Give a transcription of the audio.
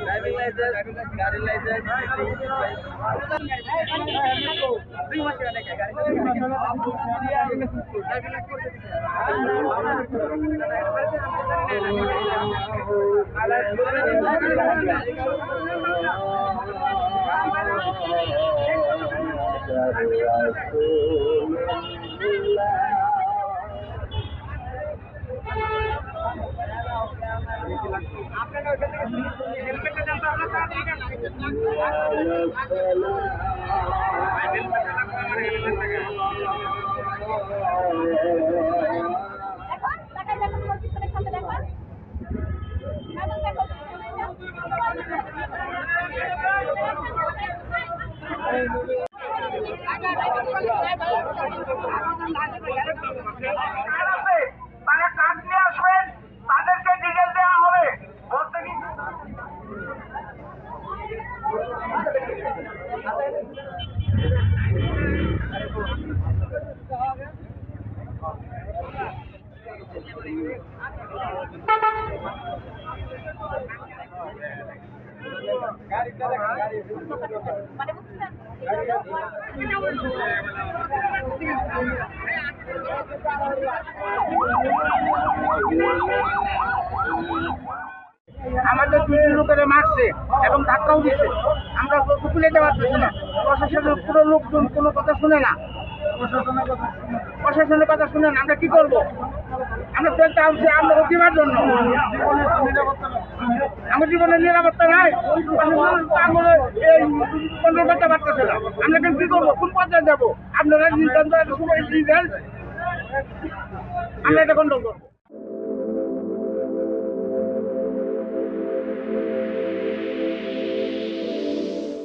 Driving licence, গাড়ি licence, তারা কাজ নিয়ে আসবেন, তাদেরকে ডিটেল দেওয়া হবে। বলতে কি আমাদের দুই লোকের মারছে এবং ধাক্কাও দিচ্ছে, আমরা তুলে যেতে পারতেছি না। প্রশাসনের পুরো লোকজন কোনো কথা শুনে না, প্রশাসনের কথা শুনে না। আমরা কি করবো? আমরা তো চাইছি আমরা দিবার জন্য, আমার জীবনের নিরাপত্তা নাই। এই কন্ট্রোল করতে পারতেছে না। আমরা কিন্তু কি করবো? কোন পর্যায়ে যাবো? আপনারা আমরা এটা কন্ট্রোল করবো।